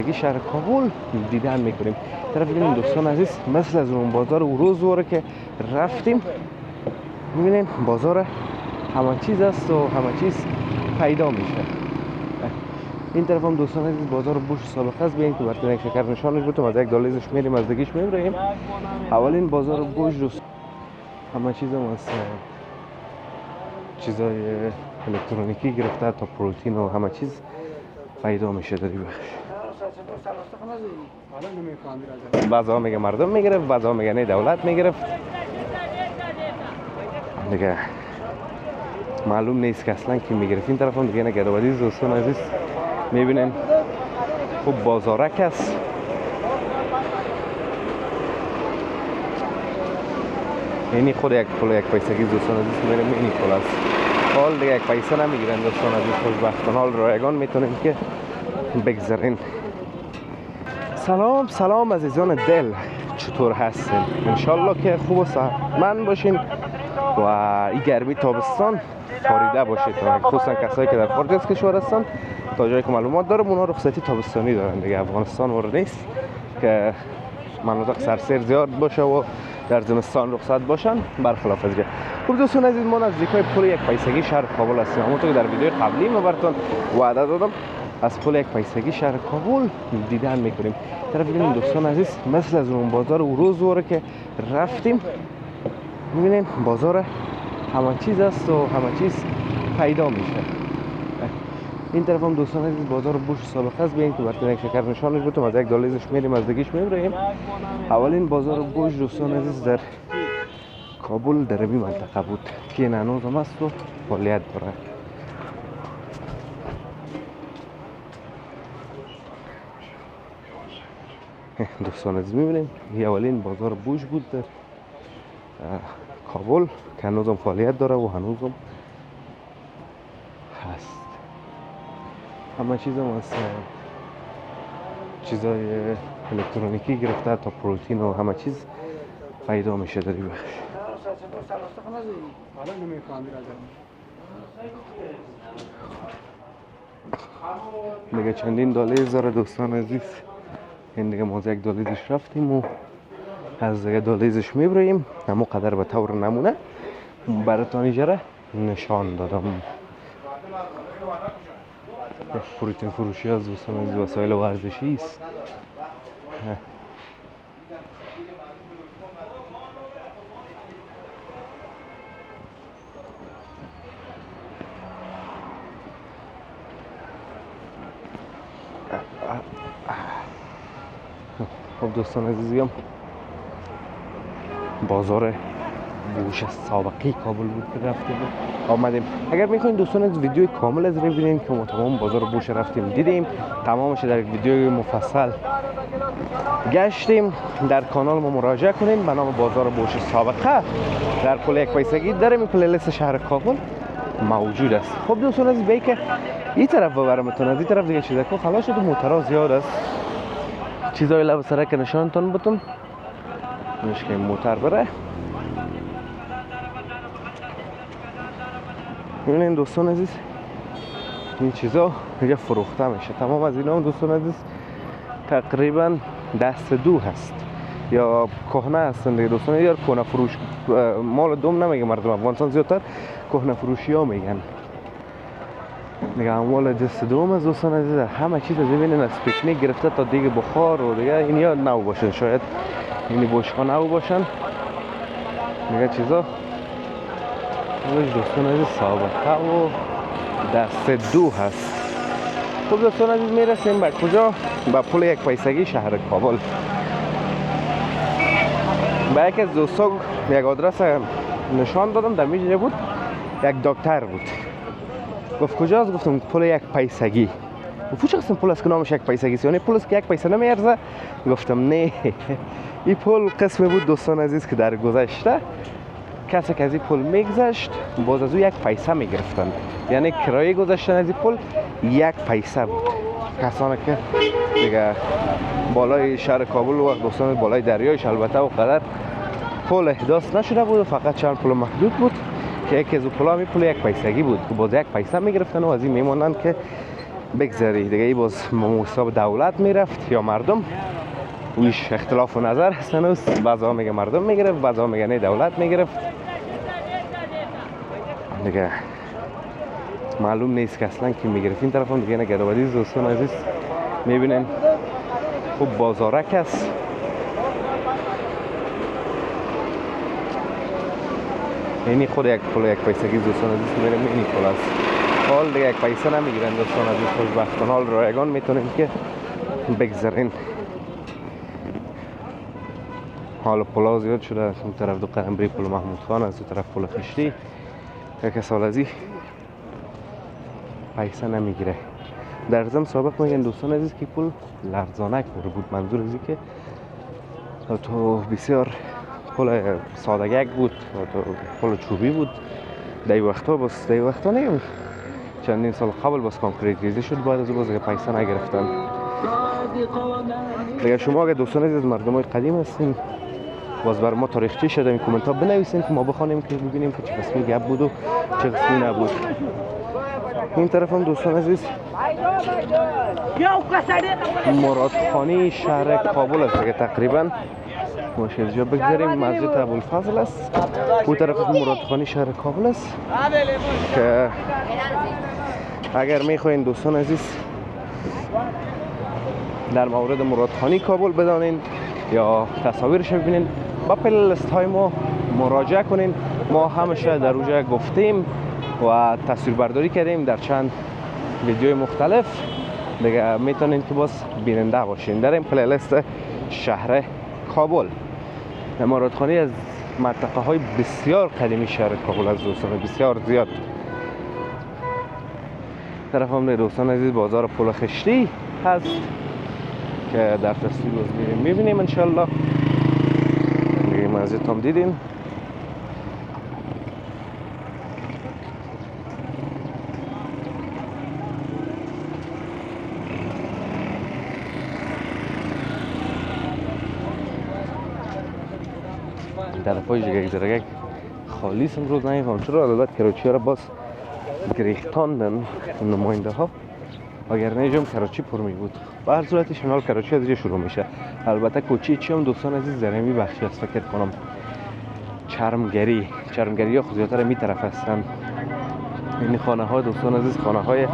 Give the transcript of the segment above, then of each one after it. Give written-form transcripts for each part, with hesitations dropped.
پیسگی شهر کابل دیدن میکنیم. طرف ببینیم دوستان عزیز، مثل از اون بازار روزواره که رفتیم، میبینیم بازار همه چیز است و همه چیز پیدا میشه. این طرف هم دوستان عزیز بازار بوش سابقه است. بیاین که براتون یک شکر نشانش بودم، از یک دالیزش میریم، از دیگهش میبریم. اولین بازار بوش دوست همه چیز هم از چیزای الکترونیکی گرفته تا پروتین و همه چیز پیدا میشه در این بخش. بعضا میگه مردم میگرفت، بعضا میگه نه دولت میگرفت، دیگه معلوم نیست که اصلا کی میگرفت. این طرف هم دیگه نگردوادی دوستان عزیز میبینین خوب بازارک است. اینی خود یک پول یک پیسگی دوستان عزیز میریم، اینی پول است. حال دیگه یک پیسه نمیگیرن دوستان عزیز، خوشبختانه حال رایگان میتونیم که بگذارین. سلام عزیزان دل، چطور هستین؟ انشالله که خوب و صحتمند باشین و این گرمی تابستان پاریده باشید، خصوصا کسایی که در خارج از کشور هستن. تا جایی که معلومات دارم اونها رخصتی تابستانی دارن دیگه. افغانستان ورد نیست که مناطق سرسیر زیاد باشه و در زمستان رخصت باشن، برخلاف از اینجا. خب دوستان عزیز، ما نزدیکای پل یک پیسگی شهر کابل هستیم. همونطور که در ویدیو قبلی ما براتون وعده دادم، از پل یک پیسگی شهر کابل دیدن میکنیم. طرف ببینیم دوستان عزیز، مثل از اون بازار روزواره که رفتیم، میبینیم بازار همه چیز است و همه چیز پیدا میشه. این طرف هم دوستان عزیز بازار بوش سابقه است. بیاین که براتون یک شکر نشانش بودم، از یک دالیزش میریم، از دیگهش میبریم. اولین بازار بوش دوستان عزیز در کابل در این منطقه بود که این هنوز هم است و فعالیت داره. دوستان عزیز میبینیم این اولین بازار بوش بود در کابل که هنوز هم فعالیت داره و هنوز هم هست. همه چیز هم از چیزای الکترونیکی گرفته تا پروتین و همه چیز پیدا میشه در این بخش. دیگه چندین دالیز داره دوستان عزیز. این دیگه ما یک دالیزش رفتیم و از دیگه دالیزش میبریم. همو قدر به طور نمونه براتون اینجا نشان دادم. پروتین فروشی از دوستان عزیز وسایل ورزشی است. خب دوستان عزیزم، بازار بوش سابقی کابل بود که رفتیم آمدیم. اگر میخواین دوستان از ویدیو کامل از ببینین که ما تمام بازار بوش رفتیم دیدیم، تمامش در ویدیو مفصل گشتیم، در کانال ما مراجعه کنین به نام بازار بوش سابقه در پل یک پیسگی. در این پلی لیست شهر کابل موجود است. خب دوستان از بی که این طرف ببرمتون، از این طرف دیگه چیزا که خلاص شده، موترها زیاد است، چیزای لب سرک نشانتون بدم مشکل موتر بره. ببینین دوستان عزیز این چیزا اینجا فروخته میشه. تمام از اینا دوستان عزیز تقریبا دست دو هست یا کهنه هستن دیگه دوستان. یا کهنه فروش مال دوم نمیگه مردم افغانستان، زیادتر کهنه فروشی ها میگن دیگه. مال دست دوم از دوستان عزیز. همه چیز از ببینین، از پیکنیک گرفته تا دیگه بخار و دیگه این یا نو باشن، شاید اینی بوشخا نو باشن دیگه چیزا. دوستان عزیز سابقه و دست دو هست. خب دوستان عزیز میرسیم به کجا؟ به پل یک پیسگی شهر کابل. به یک از دوستان یک آدرس نشان دادم، در میجه بود یک دکتر بود. گفت کجاست؟ گفتم پل یک پیسگی. گفت چه قسم پل است که نامش یک پیسگی است؟ یعنی پل است که یک پیسه نمیارزه؟ گفتم نه، این پل قسمی بود دوستان عزیز که در گذشته کسی که از این پل میگذشت باز از او یک پیسه میگرفتن، یعنی کرایه گذشتن از این پل یک پیسه بود. کسانی که دیگه بالای شهر کابل و دوستان بالای دریایش البته و قدر پل احداث نشده بود و فقط چند پل محدود بود که یکی از پل‌ها می پل یک پیسگی بود که باز یک پیسه میگرفتن و از این میمونن که بگذاری دیگه. ای باز حساب دولت میرفت یا مردم، ویش اختلاف و نظر هست هنوز. بعضا میگه مردم میگرفت، بعضا میگه نه دولت میگرفت دیگه. معلوم نیست که اصلا کی میگرفت. این طرف هم دیگه نگردآبادی دوستان عزیز میبینین خوب بازارک است. اینی خود یک پول یک پیسگی دوستان عزیز میریم اینی پول است. حال دیگه یک پیسه نمیگیرن دوستان عزیز. خوشبختانه حال رایگان میتونیم که بگذارین. حالا پولا زیاد شده. از اون طرف دو قدم بری پول محمود خان، از اون طرف پول خشتی. یک سال ازی پیسه نمیگیره. در ضمن سابق میگن دوستان عزیز که پول لرزانک بود. منظور ازی که تو بسیار پول سادگک بود، تو پول چوبی بود. دی وقتا بس دی وقتا نگم چندین سال قبل بس کانکریت ریزی شد. بعد از باز پیسه نگرفتن دیگه. شما اگه دوستان عزیز مردم های قدیم هستین باز بر ما تاریخچه شده این کومنت ها بنویسین که ما بخوانیم که ببینیم که چه قسمی گپ بود و چه قسمی نبود. این طرف هم دوستان عزیز مرادخانی شهر کابل است دیگه. تقریبا ماشین اینجا بگذاریم. مسجد ابوالفضل است. اون طرف مرادخانی شهر کابل است که اگر میخواین دوستان عزیز در مورد مرادخانی کابل بدانین یا تصاویرش ببینین با پلیلیست های ما مراجعه کنین. ما همیشه در اونجا گفتیم و تصویربرداری کردیم در چند ویدیوی مختلف دیگه. میتونین که باز بیننده باشین در این پلیلیست شهر کابل. مرادخانی از منطقه های بسیار قدیمی شهر کابل از دوستان، بسیار زیاد. طرف هم دوستان عزیز بازار پول خشتی هست که در تصویر باز میبینیم انشالله. دیگه مسجد هم دیدین. طرفای جگه درگه خالیس امروز نمیفهم چرا. البته کراچی را باز گریختاندن نماینده ها، اگر نه جام کراچی پر می بود. به هر صورت شمال کراچی از اینجا شروع میشه. البته کوچی چی هم دوستان عزیز در همین بخشی است فکر کنم. چرمگری ها زیادتر می طرف هستن. این خانه ها دوستان عزیز خانه های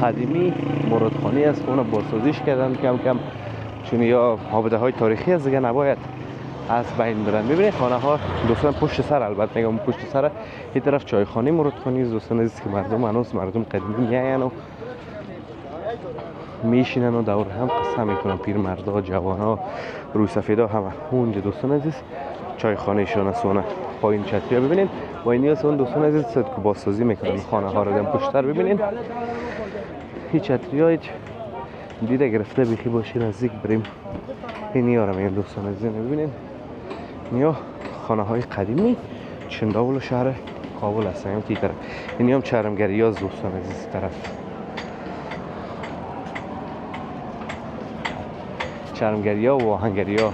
قدیمی مرادخانی است که اون بازسازیش کردن کم کم، چون یا حافظه های تاریخی است دیگه نباید از بین برن. ببینید خانه ها دوستان پشت سر، البته میگم پشت سر این طرف چایخانه مرادخانی دوستان عزیز که مردم هنوز مردم قدیمی میاین و میشینن و دور هم قصه میکنن. پیرمردا، جوانا، روی سفیدا همه اونجا دوستان عزیز چایخانه شون سونه. پایین چتریا ببینید و این اون دوستان عزیز که بازسازی میکنن خانه ها رو. دم پشت سر ببینید هیچ چتریا هیچ دیده گرفته بیخی باشی نزدیک بریم. این یارو میگن دوستان عزیز ببینید نیا خانه های قدیمی چنداول شهر کابل هستن. این طرف این هم چرمگری ها دوستان عزیز طرف چرمگری ها و آهنگری ها.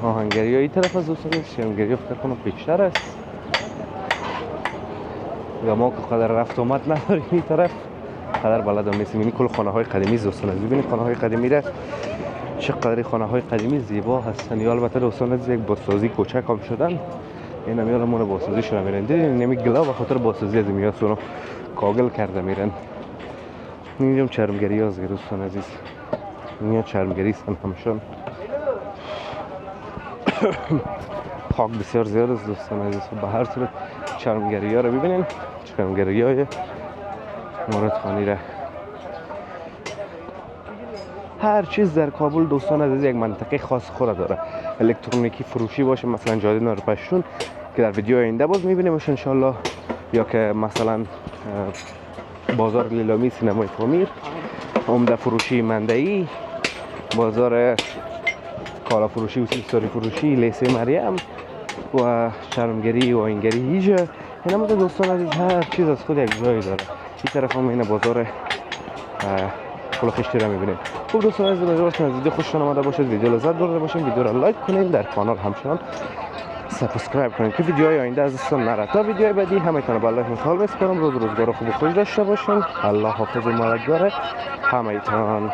آهنگری ها این طرف از دوستان عزیز. چرمگری ها فکر کنم پیشتر است یا ما که قدر رفت آمد نداریم این طرف قدر بلدم نیستیم. این کل خانه های قدیمی دوستان عزیز. ببینید خانه های قدیمی را چقدر خانه های قدیمی زیبا هستن. یا البته دوستان عزیز یک بازسازی کوچک هم شدن. این همیارمون بازسازی شده میرن. دیدین نمی گلا به خاطر بازسازی از میاسونو کاغل کرده میرن. اینجا چرمگری هاست دوستان عزیز. اینجا چرمگری هستن همشون. خاک بسیار زیاد است دوستان عزیز. به هر صورت چرمگری ها رو ببینین. چرمگری های مرادخانی را. هر چیز در کابل دوستان عزیز یک منطقه خاص خود داره. الکترونیکی فروشی باشه مثلا جاده نور پشتون که در ویدیو آینده باز میبینیمش انشالله، یا که مثلا بازار لیلامی سینمای فامیر، عمده فروشی مندهی، بازار کالا فروشی و سیستاری فروشی لیسه مریم و شرمگری و آینگری هیجه. این هم دوستان عزیز هر چیز از خود یک جایی داره. این طرف هم این بازار پول خشتی را میبینید. خوب دوستان عزیز امیدوارم از ویدیو خوشتون آمده باشه، ویدیو لذت برده باشین. ویدیو را لایک کنین، در کانال همچنان سابسکرایب کنید که ویدیوهای آینده از دستتون نره. تا ویدیوهای بعدی همتون رو بالله متعال میسپارم. روزگار خوب و خوش داشته باشین. الله حافظ و مددگار همتون.